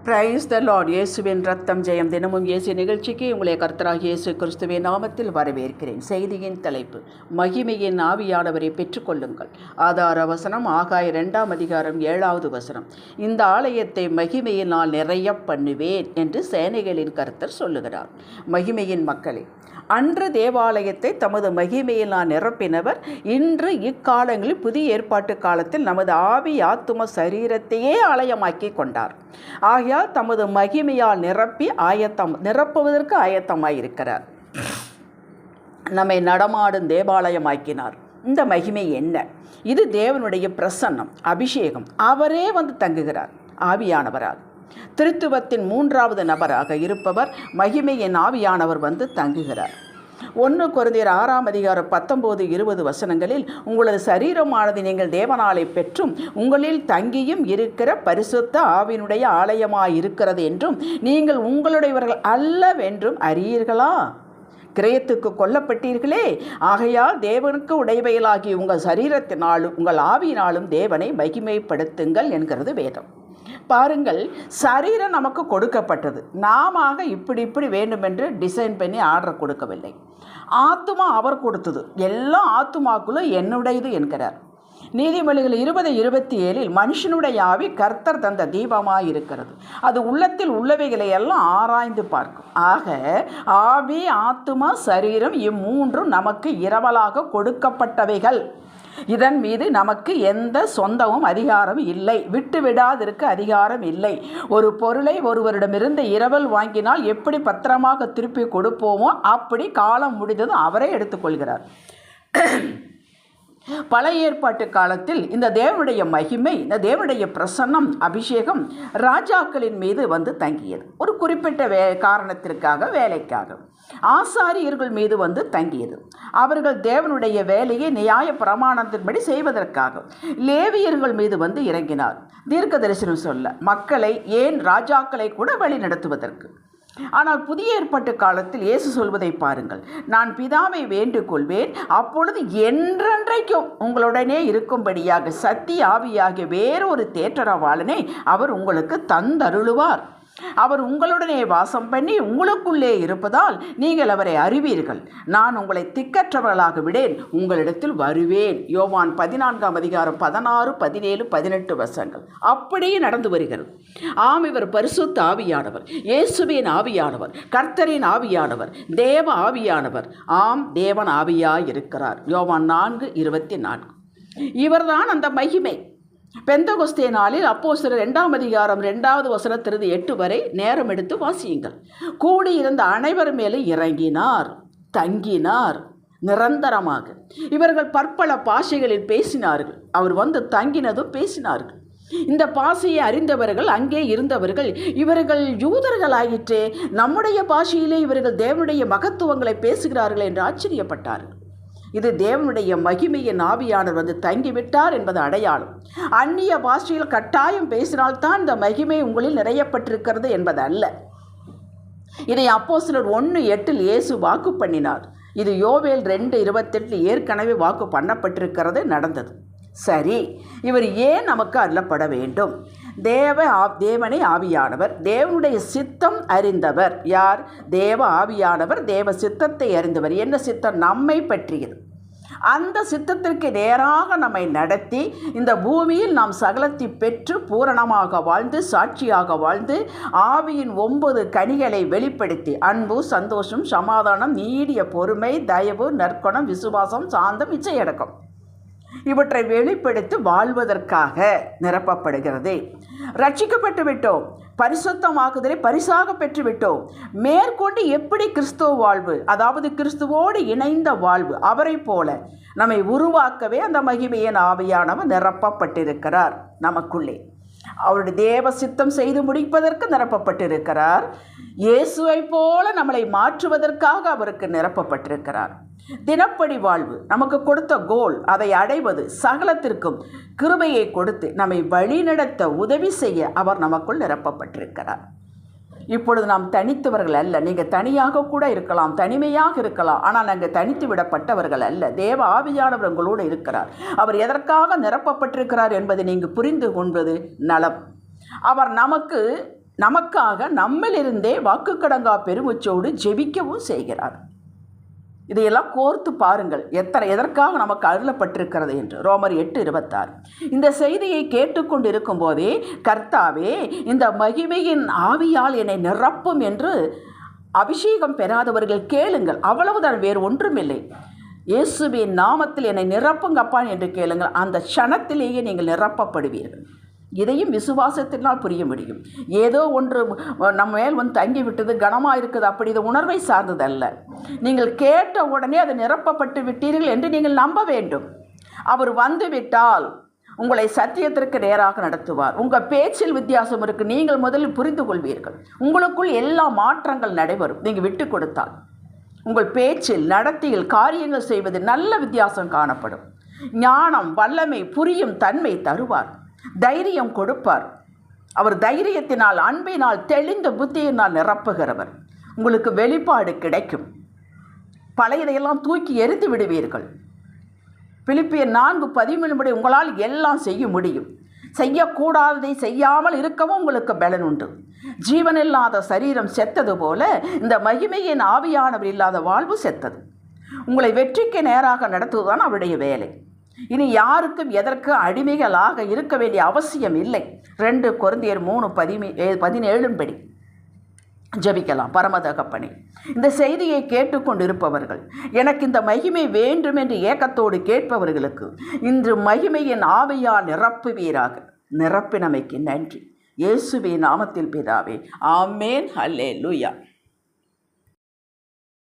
Praise the Lord. இயேசுவின் ரத்தம் ஜெயம். தினமும் இயேசு நிகழ்ச்சிக்கு உங்களை கர்த்தராகிய இயேசு கிறிஸ்துவின் நாமத்தில் வரவேற்கிறேன். செய்தியின் தலைப்பு, மகிமையின் ஆவியானவரை பெற்றுக்கொள்ளுங்கள். ஆதார வசனம் ஆகாய 2ஆம் அதிகாரம் 7வது வசனம். இந்த ஆலயத்தை மகிமையினால் நிறைய பண்ணுவேன் என்று சேனைகளின் கர்த்தர் சொல்லுகிறார். மகிமையின் மக்களே, அன்று தேவாலயத்தை தமது மகிமையினால் நிரப்பினவர் இன்று இக்காலங்களில் புதிய ஏற்பாட்டு காலத்தில் நமது ஆவி ஆத்தும சரீரத்தையே ஆலயமாக்கி கொண்டார். ஆகையால் தமது மகிமையால் நிரப்புவதற்கு ஆயத்தமாயிருக்கிறார். நம்மை நடமாடும் தேவாலயமாக்கினார். இந்த மகிமை என்ன? இது தேவனுடைய பிரசன்னம், அபிஷேகம். அவரே வந்து தங்குகிறார் ஆவியானவரால். திருத்துவத்தின் 3வது நபராக இருப்பவர் மகிமையின் ஆவியானவர் வந்து தங்குகிறார். 1 கொரிந்தியர் 6ஆம் அதிகாரம் 19-20 வசனங்களில், உங்களது சரீரமானது நீங்கள் தேவனாலே பெற்றும் உங்களில் தங்கியும் இருக்கிற பரிசுத்த ஆவியினுடைய ஆலயமாயிருக்கிறது என்றும் நீங்கள் உங்களுடையவர்கள் அல்லவென்றும் அறியீர்களா? கிரயத்துக்கு கொல்லப்பட்டீர்களே, ஆகையால் தேவனுக்கு உடையவைகளாகி உங்கள் சரீரத்தினாலும் உங்கள் ஆவியினாலும் தேவனை மகிமைப்படுத்துங்கள் என்கிறது வேதம். பாருங்கள், சரீரம் நமக்கு கொடுக்கப்பட்டது. நாம இப்படி வேண்டுமென்று டிசைன் பண்ணி ஆர்டர் கொடுக்கவில்லை. ஆத்துமா அவர் கொடுத்தது. எல்லா ஆத்துமாக்களும் என்னுடையது என்கிறார். நீதிமொழிகள் 20:27 மனுஷனுடைய ஆவி கர்த்தர் தந்த தீபமாக இருக்கிறது, அது உள்ளத்தில் உள்ளவைகளை எல்லாம் ஆராய்ந்து பார்க்கும். ஆக ஆவி, ஆத்துமா, சரீரம் இம்மூன்றும் நமக்கு இரவலாக கொடுக்கப்பட்டவைகள். இதன் மீது நமக்கு எந்த சொந்தமும் அதிகாரம் இல்லை, விட்டுவிடாதிருக்க அதிகாரம் இல்லை. ஒரு பொருளை ஒருவரிடமிருந்து இரவல் வாங்கினால் எப்படி பத்திரமாக திருப்பி கொடுப்போமோ அப்படி காலம் முடிந்ததும் அவரே எடுத்துக்கொள்கிறார். பழைய ஏற்பாட்டு காலத்தில் இந்த தேவனுடைய மகிமை, இந்த தேவனுடைய பிரசன்னம், அபிஷேகம் ராஜாக்களின் மீது வந்து தங்கியது. ஒரு குறிப்பிட்ட காரணத்திற்காக, வேலைக்காக. ஆசாரியர்கள் மீது வந்து தங்கியது. அவர்கள் தேவனுடைய வேலையை நியாய பிரமாணத்தின்படி செய்வதற்காக. லேவியர்கள் மீது வந்து இறங்கினார், தீர்க்க தரிசனம் சொல்ல, மக்களை, ஏன் ராஜாக்களை கூட வழி நடத்துவதற்கு. ஆனால் புதிய ஏற்பாட்டு காலத்தில் இயேசு சொல்வதை பாருங்கள், நான் பிதாவை வேண்டிக் கொள்வேன், அப்பொழுது என்றென்றைக்கும் உங்களுடனே இருக்கும்படியாக சத்திய ஆவியாகிய வேறொரு தேற்றரவாளனை அவர் உங்களுக்கு தந்தருளுவார். அவர் உங்களுடனே வாசம் பண்ணி உங்களுக்குள்ளே இருப்பதால் நீங்கள் அவரை அறிவீர்கள். நான் உங்களை திக்கற்றவர்களாக விடேன், உங்களிடத்தில் வருவேன். யோவான் 14ஆம் அதிகாரம் 16, 17, 18 வசனங்கள். அப்படியே நடந்து வருகிறது. ஆம், இவர் பரிசுத்த ஆவியானவர், இயேசுவின் ஆவியானவர், கர்த்தரின் ஆவியானவர், தேவ ஆவியானவர். ஆம், தேவன் ஆவியாயிருக்கிறார். யோவான் 4:24. இவர்தான் அந்த மகிமை. பெந்தகொஸ்தே நாளில் அப்போஸ்தலர் 2ஆம் அதிகாரம் 2வது வசனத்திலிருந்து 8 வரை நேரம் எடுத்து வாசியுங்கள். கூடியிருந்த அனைவர் மேலே இறங்கினார், தங்கினார் நிரந்தரமாக. இவர்கள் பற்பல பாஷைகளில் பேசினார்கள். அவர் வந்து தங்கினதும் பேசினார்கள். இந்த பாஷையை அறிந்தவர்கள், அங்கே இருந்தவர்கள், இவர்கள் யூதர்களாயிற்றே, நம்முடைய பாஷையிலே இவர்கள் தேவனுடைய மகத்துவங்களை பேசுகிறார்கள் என்று ஆச்சரியப்பட்டார்கள். இது தேவனுடைய மகிமையின் ஆவியானவர் வந்து தங்கிவிட்டார் என்பது அடையாளம். அந்நிய பாஷையில் கட்டாயம் பேசினால்தான் இந்த மகிமை உங்களில் நிறையப்பட்டிருக்கிறது என்பது அல்ல. இதை அப்போஸ்தலர் 1:8 இயேசு வாக்கு பண்ணினார். இது யோவேல் 2:28 ஏற்கனவே வாக்கு பண்ணப்பட்டிருக்கிறது, நடந்தது. சரி, இவர் ஏன் நமக்கு அருளப்பட வேண்டும்? தேவனை ஆவியானவர், தேவனுடைய சித்தம் அறிந்தவர். யார்? தேவ ஆவியானவர் தேவ சித்தத்தை அறிந்தவர். என்ன சித்தம்? நம்மை பற்றியது. அந்த சித்தத்திற்கு நேராக நம்மை நடத்தி இந்த பூமியில் நாம் சகலத்தை பெற்று பூரணமாக வாழ்ந்து, சாட்சியாக வாழ்ந்து, ஆவியின் 9 கனிகளை வெளிப்படுத்தி, அன்பு, சந்தோஷம், சமாதானம், நீடிய பொறுமை, தயவு, நற்குணம், விசுவாசம், சாந்தம், இச்சையடக்கம், இவற்றை வெளிப்படுத்தி வாழ்வதற்காக நிரப்பப்படுகிறது. ரட்சிக்கப்பட்டு விட்டோம், பரிசுத்தமாக்குதலை பரிசாக பெற்றுவிட்டோம். மேற்கொண்டு எப்படி கிறிஸ்துவ வாழ்வு, அதாவது கிறிஸ்துவோடு இணைந்த வாழ்வு, அவரை போல நம்மை உருவாக்கவே அந்த மகிமையின் ஆவியானவர் நிரப்பப்பட்டிருக்கிறார். நமக்குள்ளே அவருடைய தேவ சித்தம் செய்து முடிப்பதற்கு நிரப்பப்பட்டிருக்கிறார். இயேசுவை போல நம்மளை மாற்றுவதற்காக அவருக்கு நிரப்பப்பட்டிருக்கிறார். தினப்படி வாழ்வு நமக்கு கொடுத்த கோல், அதை அடைவது, சகலத்திற்கும் கிருபையை கொடுத்து நம்மை வழிநடத்த உதவி செய்ய அவர் நமக்குள் நிரப்பப்பட்டிருக்கிறார். இப்பொழுது நாம் தனித்தவர்கள் அல்ல. நீங்கள் தனியாக கூட இருக்கலாம், தனிமையாக இருக்கலாம், ஆனால் நாங்கள் தனித்து விடப்பட்டவர்கள் அல்ல. தேவ ஆவியானவர் உங்களோடு இருக்கிறார். அவர் எதற்காக நிரப்பப்பட்டிருக்கிறார் என்பதை நீங்கள் புரிந்து கொள்வது நலம். அவர் நமக்கு நமக்காக நம்மிலிருந்தே வாக்குக்கடங்கா பெருமூச்சோடு ஜெபிக்கவும் செய்கிறார். இதையெல்லாம் கோர்த்து பாருங்கள், எதற்காக நமக்கு அருளப்பட்டிருக்கிறது என்று. ரோமர் 8:26. இந்த செய்தியை கேட்டுக்கொண்டு இருக்கும் போதே, கர்த்தாவே இந்த மகிமையின் ஆவியால் என்னை நிரப்பும் என்று அபிஷேகம் பெறாதவர்கள் கேளுங்கள். அவ்வளவுதான், வேறு ஒன்றுமில்லை. இயேசுவின் நாமத்தில் என்னை நிரப்புங்கப்பா என்று கேளுங்கள். அந்த க்ஷணத்திலேயே நீங்கள் நிரப்பப்படுவீர்கள். இதையும் விசுவாசத்தினால் புரிய முடியும். ஏதோ ஒன்று நம்ம மேல் வந்து தங்கிவிட்டது, கனமாக இருக்குது, அப்படி இது உணர்வை சார்ந்ததல்ல. நீங்கள் கேட்ட உடனே அது நிரப்பப்பட்டு விட்டீர்கள் என்று நீங்கள் நம்ப வேண்டும். அவர் வந்து விட்டால் உங்களை சத்தியத்திற்கு நேராக நடத்துவார். உங்கள் பேச்சில் வித்தியாசம் இருக்குது, நீங்கள் முதலில் புரிந்து கொள்வீர்கள். உங்களுக்குள் எல்லா மாற்றங்கள் நடைபெறும் நீங்கள் விட்டு கொடுத்தால். உங்கள் பேச்சில், நடத்தையில், காரியங்கள் செய்வது நல்ல வித்தியாசம் காணப்படும். ஞானம், வல்லமை, புரியும் தன்மை தருவார். தைரியம் கொடுப்பார். அவர் தைரியத்தினால், அன்பினால், தெளிந்த புத்தியினால் நிரப்புகிறவர். உங்களுக்கு வெளிப்பாடு கிடைக்கும். பழையதையெல்லாம் தூக்கி எரிந்து விடுவீர்கள். பிலிப்பியர் 4:13 உங்களால் எல்லாம் செய்ய முடியும். செய்யக்கூடாததை செய்யாமல் இருக்கவும் உங்களுக்கு பலன் உண்டு. ஜீவனில்லாத சரீரம் செத்தது போல இந்த மகிமையின் ஆவியானவர் இல்லாத வாழ்வு செத்தது. உங்களை வெற்றிக்கு நேராக நடத்துவதுதான் அவருடைய வேலை. இனி யாருக்கும் எதற்கு அடிமைகளாக இருக்க வேண்டிய அவசியம் இல்லை. 2 கொரிந்தியர் 3:17 படி ஜபிக்கலாம். பரமதகப்பனே, இந்த செய்தியை கேட்டுக்கொண்டிருப்பவர்கள், எனக்கு இந்த மகிமை வேண்டும் என்று ஏக்கத்தோடு கேட்பவர்களுக்கு இன்று மகிமையின் ஆவியால் நிரப்புவீராக. நிரப்பினமைக்கு நன்றி. இயேசுவின் நாமத்தில் பிதாவே, ஆமேன். அல்லேலூயா.